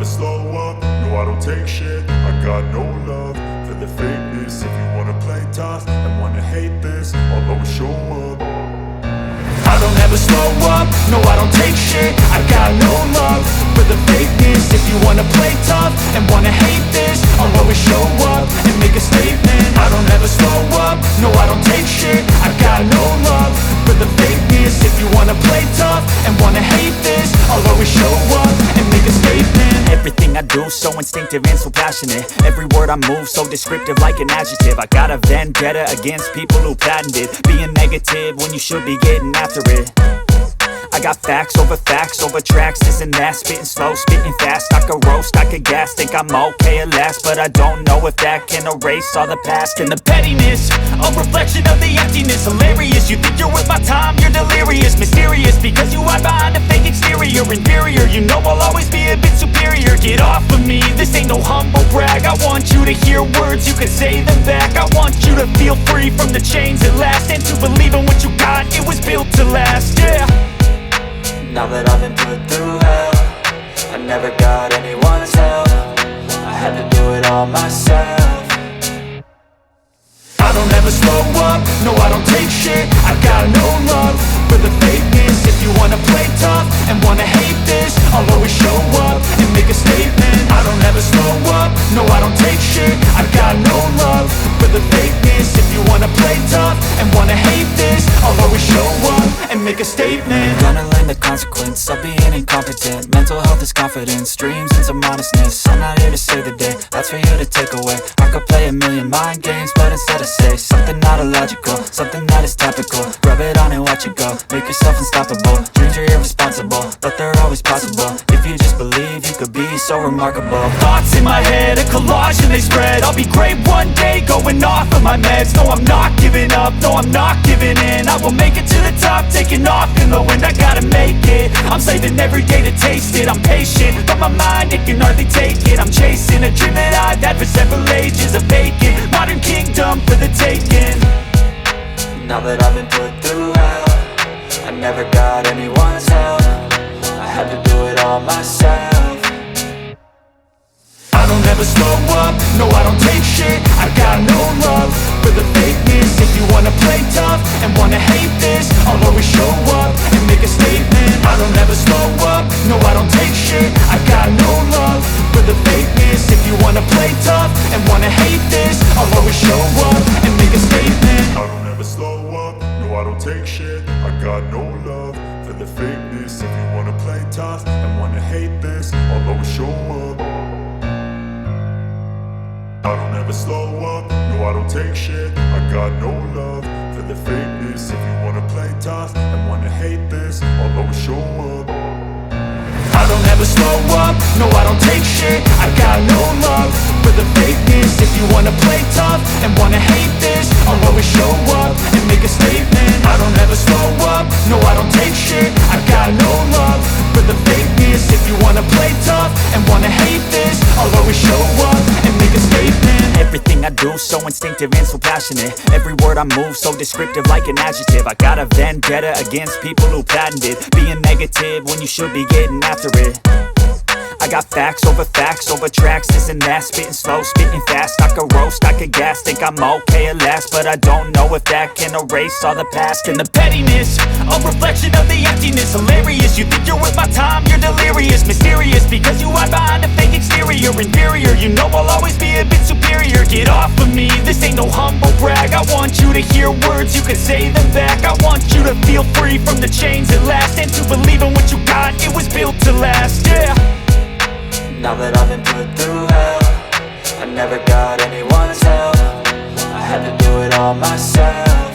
slow up, no I don't take shit. I got no love for the fakeness. If you wanna play tough and wanna hate this, I'll always show up. I don't ever slow up, no I don't take shit. I got no love for the fakeness. If you wanna play tough and wanna hate this, I'll always show up and make a statement. I don't ever slow up, no I don't take shit. I got no love for the fakeness. If you wanna play tough and wanna hate this, I'll always show up and make a statement. Everything I do so instinctive and so passionate. Every word I move so descriptive like an adjective. I got a vendetta against people who patented being negative when you should be getting after it. I got facts over tracks, this and that. Spitting slow, spitting fast. I could roast, I could gas. Think I'm okay at last, but I don't know if that can erase all the past. And the pettiness, a reflection of the emptiness. Hilarious, you think you're worth my time, you're delirious. Mysterious, because you hide behind a fake exterior. Inferior, you know I'll always be a bit superior. Get off of me, this ain't no humble brag. I want you to hear words, you can say them back. I want you to feel free from the chains at last, and to believe in what you got, it was built to last, yeah. Now that I've been put through hell, I never got anyone's help. I had to do it all myself. I don't ever slow up, no I don't take shit. I got no love for the fakeness. If you wanna play tough and wanna hate this, I'll always show up and make a statement. I don't ever slow up, no I don't take shit. I got no love for the fakeness. If you wanna play tough and wanna hate this, I'll always show up and make a statement. Gonna learn the consequence of being incompetent. Mental health is confidence, dreams and some honestness. I'm not here to save the day, that's for you to take away. I could play a million mind games, but instead I say something not illogical, something that is topical. Rub it on and watch it go, make yourself unstoppable. Dreams are irresponsible, but they're always possible. If you just believe, you could be so remarkable. Thoughts in my head, a collage and they spread. I'll be great one day, going off of my meds. No I'm not giving up, no I'm not giving in. I will make it to the top, taking off in the wind. I gotta make it, I'm saving every day to taste it. I'm patient, but my mind, it can hardly take it. I'm chasing a dream that I've had for several ages. A vacant, modern kingdom for the taking. Now that I've been put through hell, I never got anyone's help. I had to do it all myself. I don't ever slow up, no I don't take shit. I got no love for the fakeness. If you wanna play tough and wanna hate this, I'll always show up and make a statement. I don't ever slow up, no I don't take shit. I got no love for the fakeness. If you wanna play tough and wanna hate this, I'll always show up and make a statement. I don't ever slow up, no I don't take shit. I got no love for the fakeness. If you wanna play tough and wanna hate this, I'll always show up. I don't ever slow up, no I don't take shit. I got no love for the fakeness. If you wanna play tough and wanna hate this, I'll always show up. I don't ever slow up, no I don't take shit. I got no love for the fakeness. If you wanna play tough and wanna hate this, I'll always show up and make a statement. I don't ever slow up, no I don't take shit. I got no love for the fakeness. If you wanna play tough and wanna hate this, I'll always show up and make a statement. Everything I do so instinctive and so passionate. Every word I move so descriptive like an adjective. I got a vendetta against people who patented being negative when you should be getting after it. I got facts over tracks, this and that. Spitting slow, spitting fast. I could roast, I could gas. Think I'm okay at last, but I don't know if that can erase all the past. And the pettiness, a reflection of the emptiness. Hilarious, you think you're worth my time, you're delirious. Mysterious, because you hide behind a fake exterior. Inferior, you know I'll always be a bit superior. Get off of me, this ain't no humble brag. I want you to hear words, you can say them back. I want you to feel free from the chains at last, and to believe in what you got, it was built to last, yeah. Now that I've been put through hell, I never got anyone's help. I had to do it all myself.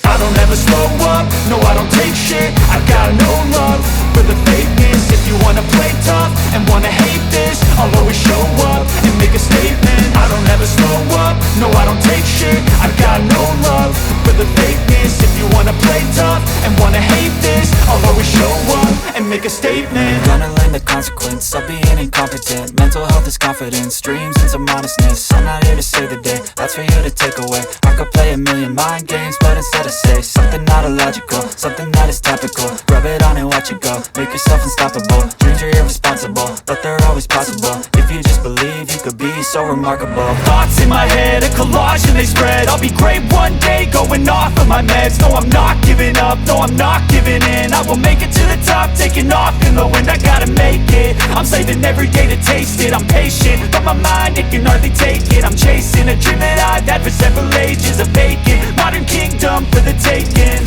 I don't ever slow up, no I don't take shit. I got no love for the fakeness. If you wanna play tough and wanna hate this, I'll always show up and make a statement. I don't ever slow up, no I don't take shit. I got no love for the fakeness. If you wanna play tough and wanna hate this, I'll always show up and make a statement. Gonna learn the consequence of being incompetent. Mental health is confidence, dreams and some honestness. I'm not here to save the day, that's for you to take away. I could play a million mind games, but instead I say something not illogical, something that is topical. Rub it on and watch it go, make yourself unstoppable. Dreams are irresponsible, irresponsible, but they're always possible. If you just believe, you could be so remarkable. Thoughts in my head, a collage and they spread. I'll be great one day, going off of my meds. No, I'm not giving up, no, I'm not giving in. I will make it to the top, taking off in the wind. I gotta make it, I'm saving every day to taste it. I'm patient, but my mind, it can hardly take it. I'm chasing a dream that I've had for several ages. A vacant, modern kingdom for the taking.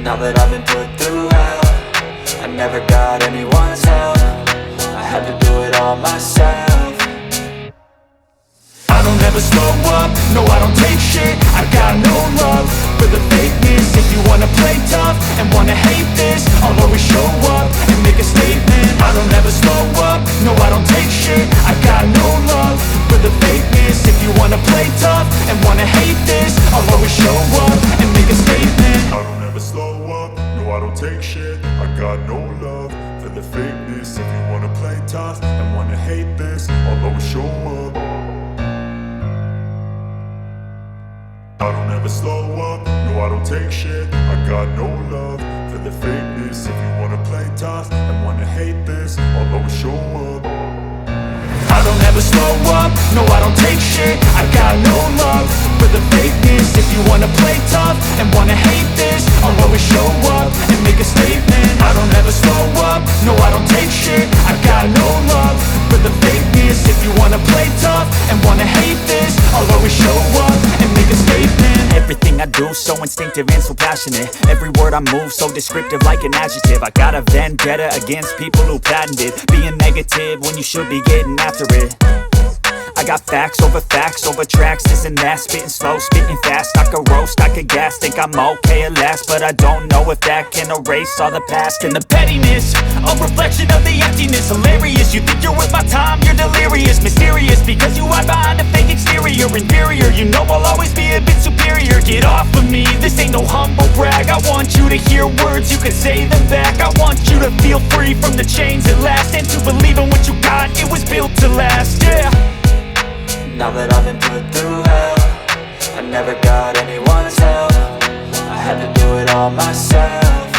Now that I've been put through hell, I never got anyone's help. I had to do it all myself. I don't ever slow up, no I don't take shit. I got no love for the fakeness. If you wanna play tough and wanna hate this, I'll always show up and make a statement. I don't ever slow up, no I don't take shit. I got no love for the fakeness. If you wanna play tough and wanna hate this, I'll always show up and make a statement. I don't ever slow up, no I don't take shit. I got no love for the fakeness. If you wanna play tough and wanna hate this, I'll always show up. I don't ever slow up, no I don't take shit. I got no love for the fakeness. If you wanna play tough and wanna hate this, I'll always show up. I don't ever slow up, no I don't take shit. I got no love for the fakeness. If you wanna play tough and wanna hate this, I'll always show up and make a statement. I don't ever slow up, no I don't take shit. I got no love for the fakeness. If you wanna play tough and wanna hate this, I'll always show up and make a statement. Everything I do so instinctive and so passionate. Every word I move so descriptive like an adjective. I got a vendetta against people who patented being negative when you should be getting after it. I got facts over tracks, this and that. Spitting slow, spitting fast. I could roast, I could gas. Think I'm okay at last, but I don't know if that can erase all the past. And the pettiness, a reflection of the emptiness. Hilarious, you think you're worth my time, you're delirious. Mysterious, because you hide behind a fake exterior. Inferior, you know I'll always be a bit superior. Get off of me, this ain't no humble brag. I want you to hear words, you can say them back. I want you to feel free from the chains at last, and to believe in what you got, it was built to last, yeah. Now that I've been put through hell, I never got anyone's help. I had to do it all myself.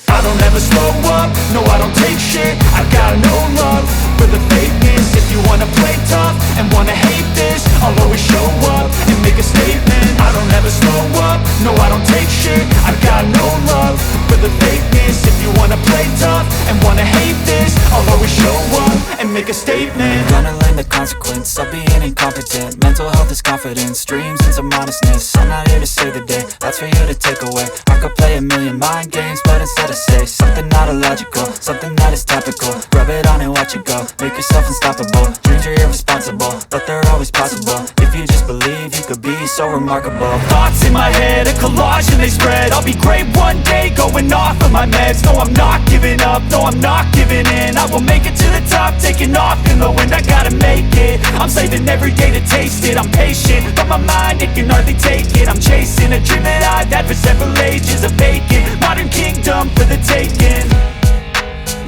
I don't ever slow up, no I don't take shit. I got no love for the fakeness. If you wanna play tough and wanna hate this, I'll always show up and make a statement. I don't ever slow up, no I don't take shit. I got no love for the fakeness. If you wanna play tough and wanna hate this, I'll always show up and make a statement. Gonna learn the consequence of being incompetent. Mental health is confidence, dreams and some honestness. I'm not here to save the day, that's for you to take away. I could play a million mind games, but instead I say something not illogical, something that is topical. Rub it on and watch it go, make yourself unstoppable. Dreams are irresponsible, but they're always possible. If you just believe, you could be so remarkable. Thoughts in my head, a collage and they spread. I'll be great one day, going off of my meds. No, I'm not giving up, no, I'm not giving in. I will make it to the top, taking off in the wind. I gotta make it, I'm saving every day to taste it. I'm patient, but my mind, it can hardly take it. I'm chasing a dream that I've had for several ages. A vacant, modern kingdom for the taking.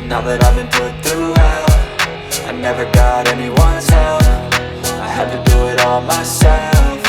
Now that I've been put through hell, I never got anyone's help. I had to do it all myself.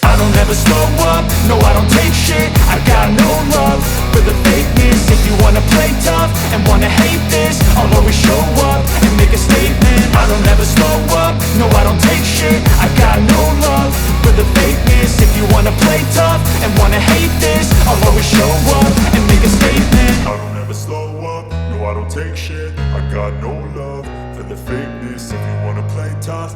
I don't ever slow up, no I don't take shit. I got no love for the fakeness. If you wanna play tough and wanna hate this, I'll always show up and make a statement. I don't ever slow up, no I don't take shit. I got no love for the fakeness. If you wanna play tough and wanna hate this, I'll always show up and make a statement. I don't ever slow up, no I don't take shit. I got no love for the fakeness. If you wanna play tough